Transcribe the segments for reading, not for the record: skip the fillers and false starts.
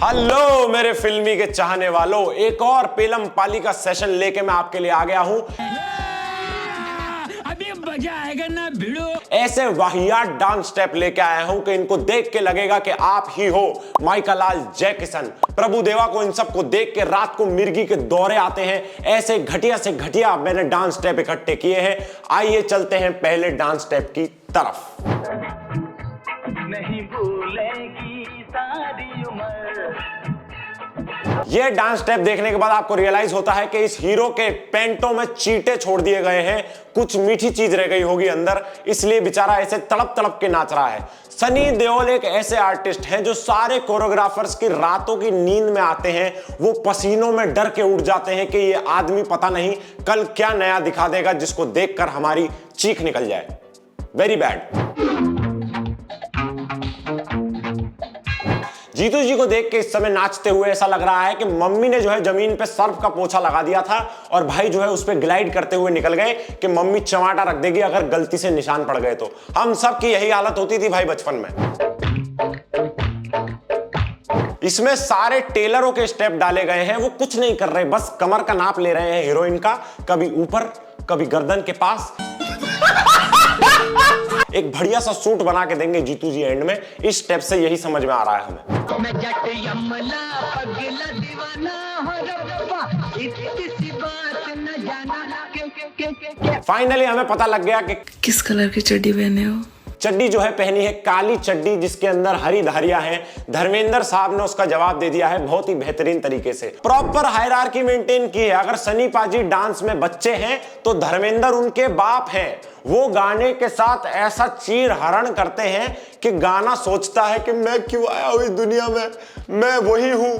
Hello मेरे फिल्मी के चाहने वालों, एक और पेलम पाली का सेशन लेके मैं आपके लिए आ गया हूं। अभी मजा आएगा ना भिड़ो। ऐसे वाहियात डांस स्टेप लेके आया हूं कि इनको देख के लगेगा कि आप ही हो माइकल लाल जय किशन। प्रभु देवा को इन सब को देख के रात को मिर्गी के दौरे आते हैं। ऐसे घटिया से घटिया मैंने डांस स्टेप इकट्ठे किए हैं। आइए चलते हैं पहले डांस स्टेप की तरफ। नहीं भूलेगी सारी उम्र। यह डांस स्टेप देखने के बाद आपको रियलाइज होता है कि इस हीरो के पैंटों में चींटे छोड़ दिए गए हैं। कुछ मीठी चीज रह गई होगी अंदर, इसलिए बेचारा ऐसे तड़प तड़प के नाच रहा है। सनी देओल एक ऐसे आर्टिस्ट हैं जो सारे कोरियोग्राफर्स की रातों की नींद में आते हैं। वो पसीनों में डर के उठ जाते हैं कि ये आदमी पता नहीं कल क्या नया दिखा देगा जिसको देखकर हमारी चीख निकल जाए। Very bad. जीतू जी को देख के इस समय नाचते हुए ऐसा लग रहा है कि मम्मी ने जो है जमीन पे सर्फ का पोछा लगा दिया था और भाई जो है उस पे ग्लाइड करते हुए निकल गए कि मम्मी चमाटा रख देगी अगर गलती से निशान पड़ गए तो। हम सब की यही हालत होती थी भाई बचपन में। इसमें सारे टेलरों के स्टेप डाले गए हैं। वो कुछ नहीं कर रहे, बस कमर का नाप ले रहे हैं हीरोइन का, कभी ऊपर कभी गर्दन के पास। एक बढ़िया सा सूट बना के देंगे जीतू जी एंड में। इस स्टेप से यही समझ में आ रहा है हमें। मैं जट यमला पगला दीवाना हो रब्बा, इसी बात न जाना क्यों। फाइनली हमें पता लग गया कि किस कलर की चड्डी पहने हो। चड्डी जो है पहनी है काली चड्डी जिसके अंदर हरी धारियां हैं। धर्मेंद्र साहब ने उसका जवाब दे दिया है बहुत ही बेहतरीन तरीके से। प्रॉपर हायरार्की मेंटेन की है। अगर सनी पाजी डांस में बच्चे हैं तो धर्मेंद्र उनके बाप हैं। वो गाने के साथ ऐसा चीर हरण करते हैं कि गाना सोचता है कि मैं क्यों आया हूं इस दुनिया में, मैं वही हूं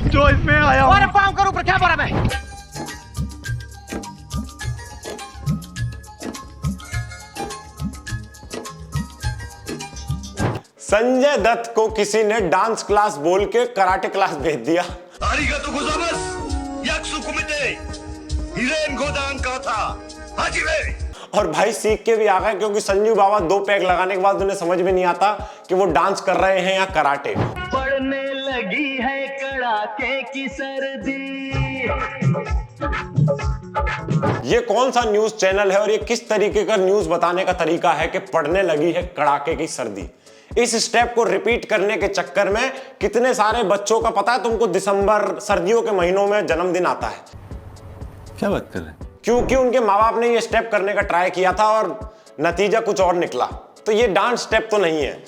जो इसमें आया हूं। और पाँव करूं पर क्या बोला मैं। संजय दत्त को किसी ने डांस क्लास बोल के कराटे क्लास भेज दिया। 아리가또 고자마스 약수쿠미테 हिरेन गोदान का था हाजी वे। और भाई सीख के भी आ गए क्योंकि संजू बाबा 2 पैक लगाने के बाद उन्हें समझ में नहीं आता कि वो डांस कर रहे हैं या कराटे। पड़ने लगी है कड़ाके की सर्दी। ये कौन सा न्यूज चैनल है और ये किस तरीके का न्यूज बताने का तरीका है कि पड़ने लगी है कड़ाके की सर्दी। इस स्टेप को रिपीट करने के चक्कर में कितने सारे बच्चों का पता है तुमको दिसंबर सर्दियों के महीनों में जन्मदिन आता है। क्या बात कर रहे हैं? क्योंकि उनके माँ बाप ने ये स्टेप करने का ट्राई किया था और नतीजा कुछ और निकला। तो ये डांस स्टेप तो नहीं है।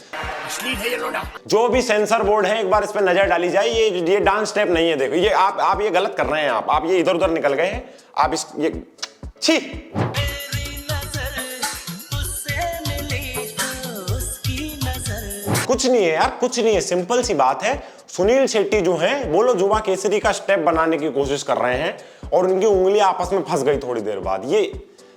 जो भी सेंसर बोर्ड है एक बार इस पे नजर डाली जाए। ये डांस स्टेप नहीं है। देखो ये आप ये गलत कर रहे हैं। आप ये इधर उधर निकल गए हैं। आप इस ये छी। कुछ नहीं है यार, कुछ नहीं है। सिंपल सी बात है। सुनील शेट्टी जो हैं वो लोग जुबा केसरी का स्टेप बनाने की कोशिश कर रहे हैं और उनकी उंगली आपस में फंस गई थोड़ी देर बाद। ये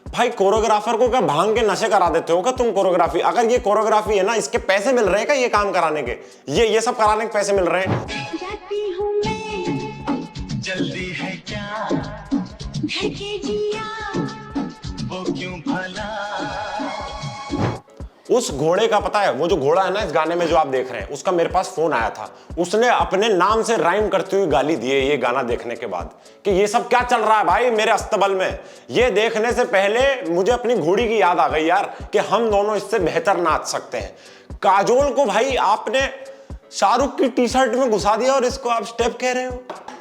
भाई कोरियोग्राफर को क्या भांग के नशे करा देते हो क्या तुम कोरियोग्राफी? अगर ये कोरियोग्राफी है ना, इसके पैसे मिल रहे हैं क्या ये काम कराने के? ये सब कराने के पैसे मिल रहे हैं। जल्दी है क्या है के जिया वो क्यों भला। उस घोड़े का पता है, वो जो घोड़ा है ना इस गाने में जो आप देख रहे हैं, उसका मेरे पास फोन आया था। उसने अपने नाम से राइम करती हुई गाली दी है ये गाना देखने के बाद कि ये सब क्या चल रहा है भाई मेरे अस्तबल में। ये देखने से पहले मुझे अपनी घोड़ी की याद आ गई यार कि हम दोनों इससे बेहतर नाच सकते हैं। काजोल को भाई आपने शाहरुख की टी शर्ट में घुसा दिया और इसको आप स्टेप कह रहे हो।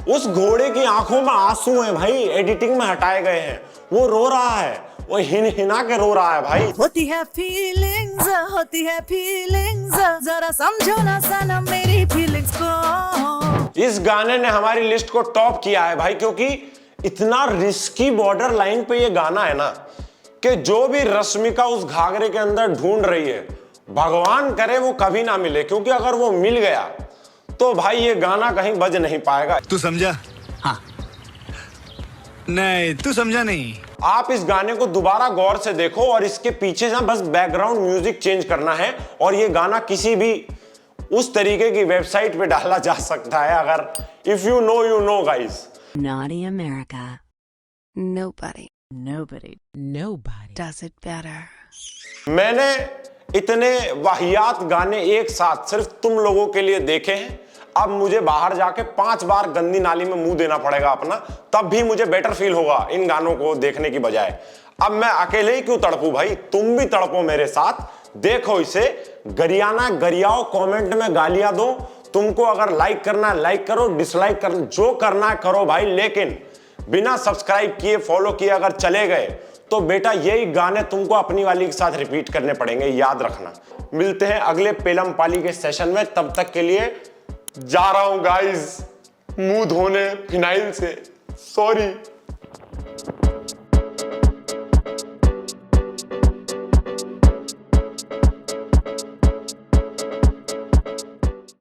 उस घोड़े की आंखों में आंसू हैं भाई, एडिटिंग में हटाए गए हैं। वो रो रहा है, वो हिना के रो रहा है भाई। होती है फीलिंग्स जरा समझो ना सनम मेरी फीलिंग्स को। इस गाने ने हमारी लिस्ट को टॉप किया है भाई, क्योंकि इतना रिस्की बॉर्डर लाइन पे ये गाना है ना कि जो भी रश्मिका उस घाघरे के अंदर ढूंढ रही है, भगवान करे वो कभी ना मिले। क्योंकि अगर वो मिल गया तो भाई ये गाना कहीं बज नहीं पाएगा। तू समझा? हाँ नहीं तू समझा नहीं। आप इस गाने को दोबारा गौर से देखो और इसके पीछे ना बस बैकग्राउंड म्यूजिक चेंज करना है और ये गाना किसी भी उस तरीके की वेबसाइट पे डाला जा सकता है। अगर if you know guys. Naughty America. Nobody does it better. मैंने इतने वाहियात गाने एक साथ सिर्फ तुम लोगों के लिए देखे हैं। अब मुझे बाहर जाके 5 बार गंदी नाली में मुंह देना पड़ेगा अपना, तब भी मुझे बेटर फील होगा इन गानों को देखने की बजाय। अब मैं अकेले ही क्यों तड़पूं भाई, तुम भी तड़पो मेरे साथ। देखो इसे, गरियाना गरियाओ, कमेंट में गालियां दो। तुमको अगर लाइक करना है लाइक करो, डिसलाइक करना जो करना है करो भाई, लेकिन बिना सब्सक्राइब किए फॉलो किए अगर चले गए तो बेटा यही गाने तुमको अपनी वाली के साथ रिपीट करने पड़ेंगे, याद रखना। मिलते हैं अगले पेलम पाली के सेशन में, तब तक के लिए जा रहा हूं गाइस मुंह धोने फिनाइल से, सॉरी।